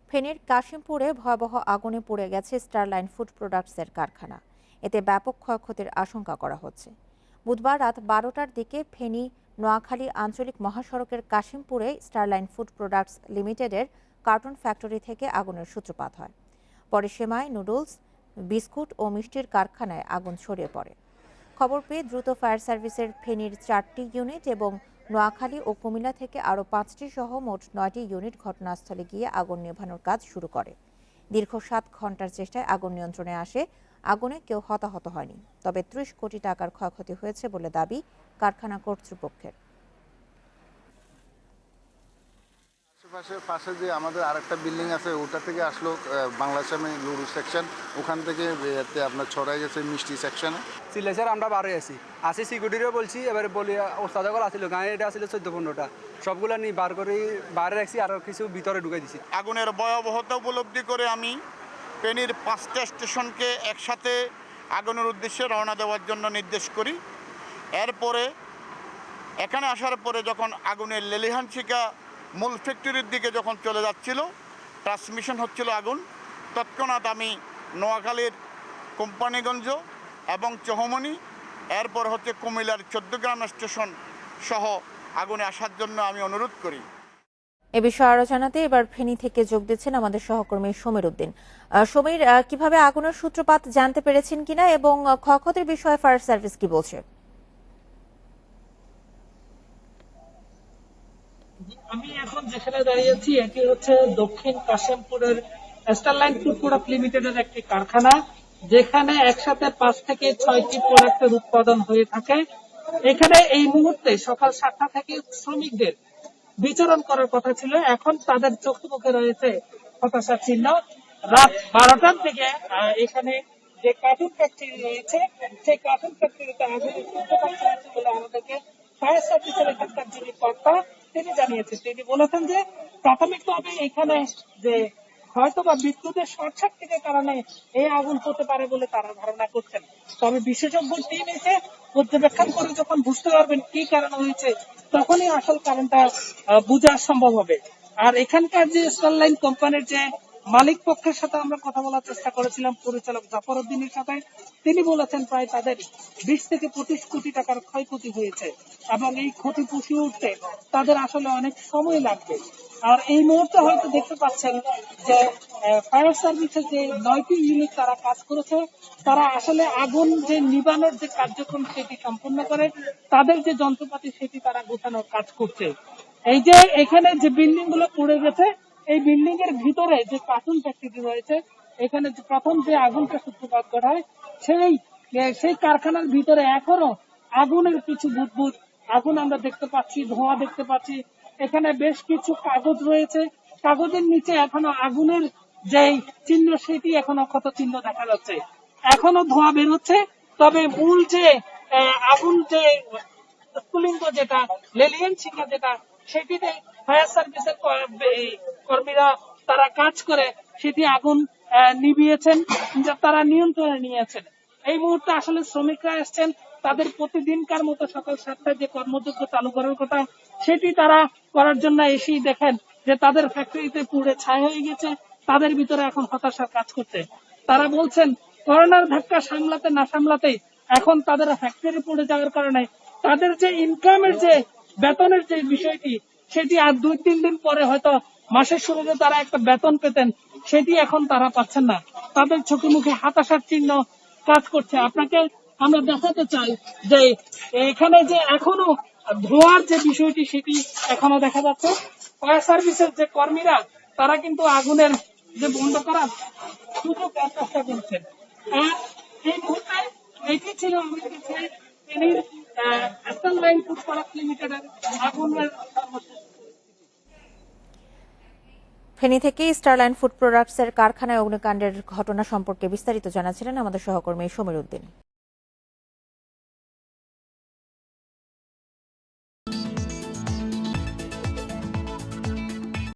ফেনীর কাশিমপুরে ভয়াবহ আগুনে পুড়ে গেছে স্টারলাইন ফুড প্রোডাক্টসের কারখানা। এতে ব্যাপক ক্ষয়ক্ষতির আশঙ্কা করা হচ্ছে। বুধবার রাত 12টার দিকে ফেনী নোয়াখালী আঞ্চলিক মহাসড়কের কাশিমপুরে স্টারলাইন ফুড প্রোডাক্টস লিমিটেডের কার্টন ফ্যাক্টরি থেকে আগুনের সূত্রপাত হয়। পরে সেমাই, নুডলস, বিস্কুট ও মিষ্টির কারখানায় আগুন ছড়িয়ে পড়ে। খবর পেয়ে দ্রুত ফায়ার সার্ভিসের ফেনীর 4টি ইউনিট এবং নোয়াখালী ও কুমিল্লা থেকে আরও 5টি সহ মোট 9টি ইউনিট ঘটনাস্থলে গিয়ে আগুন নেভানোর কাজ শুরু করে। দীর্ঘ 7 ঘন্টার চেষ্টায় আগুন নিয়ন্ত্রণে আসে। আগুনে কেউ হতাহত হয়নি, তবে 30 কোটি টাকার ক্ষয়ক্ষতি হয়েছে বলে দাবি কারখানা কর্তৃপক্ষের। পাশে যে আমাদের আরেকটা বিল্ডিং আছে, ওটা থেকে আসলো বাংলাদেশ লুরু সেকশন, ওখান থেকে আপনার ছড়াই গেছে মিষ্টি সেকশনে। সিলেসের আমরা বারে আসি সিকিউরিটিও বলছি, এবারে বলি ওস্তাদ আসছিল গায়ে, এটা আসলে 14-15টা, সবগুলো নিয়ে বার করে বাইরে রাখছি, আরও কিছু ভিতরে ঢুকে দিছি। আগুনের ভয়াবহতা উপলব্ধি করে আমি ফেনীর 5টা স্টেশনকে একসাথে আগুনের উদ্দেশ্যে রওনা দেওয়ার জন্য নির্দেশ করি। এরপরে এখানে আসার পরে যখন আগুনের লেলিহান শিখা মূল ফ্যাক্টরির দিকে যখন চলে যাচ্ছিল, ট্রান্সমিশন হচ্ছিল আগুন, তৎক্ষণাৎ আমি নোয়াখালীর কোম্পানিগঞ্জ এবং চৌমনি, এরপর হচ্ছে কুমিল্লার 14 গ্রাম স্টেশন সহ আগুনে আসার জন্য আমি অনুরোধ করি। এ বিষয়ে আরো জানাতে এবার ফেনী থেকে যোগ দিচ্ছেন আমাদের সহকর্মী সমীর উদ্দিন। সমীর, কিভাবে আগুনের সূত্রপাত জানতে পেরেছেন কিনা এবং ক্ষয়ক্ষতির বিষয়ে ফায়ার সার্ভিস কি বলছে? আমি এখন যেখানে দাঁড়িয়ে আছি এটি হচ্ছে দক্ষিণ কাশিমপুরের স্টারলাইন ফুড প্রোডাক্ট লিমিটেডের একটি কারখানা, যেখানে একসাথে 5 থেকে 6টি প্রোডাক্টের উৎপাদন হয়ে থাকে। এখানে এই মুহূর্তে সকাল 7টা থেকে শ্রমিকদের বিচরণ করার কথা ছিল, এখন তাদের চোখে মুখে রয়েছে হতাশার চিহ্ন। রাত 12টার দিকে এখানে যে কার্টুন ফ্যাক্টরি রয়েছে, সেই কার্টুন ফ্যাক্টরিতে আগুনের সূত্রপাত হয়েছে বলে আমাদেরকে ফায়ার সার্ভিসের এখানকার যিনি কর্তা তিনি জানিয়েছেন। তিনি বলেছেন যে প্রাথমিকভাবে এখানে যে হয়তো বা বিদ্যুতের শর্ট সার্কিটের কারণে এই আগুন হতে পারে বলে তারা ধারণা করছেন। তবে বিশেষজ্ঞ টিম এসে পর্যবেক্ষণ করে যখন বুঝতে পারবেন কি কারণ হয়েছে, তখনই আসল কারণটা বোঝা সম্ভব হবে। আর এখানকার যে স্টারলাইন কোম্পানির যে মালিক পক্ষের সাথে আমরা কথা বলার চেষ্টা করেছিলাম, পরিচালক জাফর উদ্দিনের সাথে, তিনি বলেছেন প্রায় তাদের 20 থেকে 25 কোটি টাকার ক্ষয়ক্ষতি হয়েছে এবং এই ক্ষতি পুষিয়ে উঠতে তাদের আসলে অনেক সময় লাগবে। আর এই মুহূর্তে হয়তো দেখতে পাচ্ছেন যে ফায়ার সার্ভিসের যে 9টি ইউনিট তারা কাজ করেছে, তারা আসলে আগুন যে নিবানোর যে কার্যক্রম সেটি সম্পূর্ণ করে, তাদের যে যন্ত্রপাতি সেটি তারা গোছানোর কাজ করছে। এই যে এখানে যে বিল্ডিং গুলো পড়ে গেছে, এই বিল্ডিং এর ভিতরে যে কার্টুন ফ্যাক্টরি রয়েছে, এখানে প্রথম যে আগুনটা সূত্রপাত ঘটায় সেই কারখানার ভিতরে এখনো আগুনের কিছু বুদবুদ আগুন আমরা দেখতে পাচ্ছি, ধোঁয়া দেখতে পাচ্ছি। এখানে বেশ কিছু কাগজ রয়েছে, কাগজের নিচে এখনো আগুনের যে চিহ্ন সেটি এখনো ক্ষত চিহ্ন দেখা যাচ্ছে। এখনো ধোঁয়া বেরোচ্ছে, তবে মূল যে আগুন যে স্ফুলিঙ্গ যেটা লেলিয়ান শিখা যেটা, সেটিতে ফায়ার সার্ভিসের কর্মীরা তারা কাজ করে সেটি আগুন নিভিয়েছেন, তারা নিয়ন্ত্রণে নিয়েছেন। এই মুহূর্তে আসলে শ্রমিকরা এসছেন, তাদের প্রতিদিনকার মতো সকাল 7টায় যে কর্মযোগ্য চালু করার কথা সেটি তারা করার জন্য এসেই দেখেন যে তাদের ফ্যাক্টরিতে পুড়ে ছাই হয়ে গেছে। তাদের ভিতরে এখন হতাশার কাজ করছে। তারা বলছেন করোনার ধাক্কা সামলাতে না সামলাতে এখন তাদের ফ্যাক্টরি পড়ে যাওয়ার কারণে তাদের যে ইনকামের যে বেতনের যে বিষয়টি, সেটি আর 2-3 দিন পরে হয়তো মাসের শুরুতে তারা একটা বেতন পেতেন, সেটি এখন তারা পাচ্ছেন না। তাদের চোখে মুখে হতাশার চিহ্ন কাজ করছে। আপনাকে আমরা দেখাতে চাই যে এখানে যে এখনো ধোঁয়ার যে বিষয়টি সেটি এখনো দেখা যাচ্ছে। ফায়ার সার্ভিসের যে কর্মীরা তারা কিন্তু আগুনের যে বন্ধ করার সুযোগ দেওয়ার চেষ্টা করছেন। আর এই মুহূর্তে এটি ছিল আমাদের কাছে স্টারলাইন ফুড প্রোডাক্ট লিমিটেডের আগুনের। ফেনী থেকে স্টারলাইন ফুড প্রোডাক্টসের কারখানায় অগ্নিকাণ্ডের ঘটনা সম্পর্কে বিস্তারিত জানাচ্ছিলেন আমাদের সহকর্মী সমীর উদ্দিন।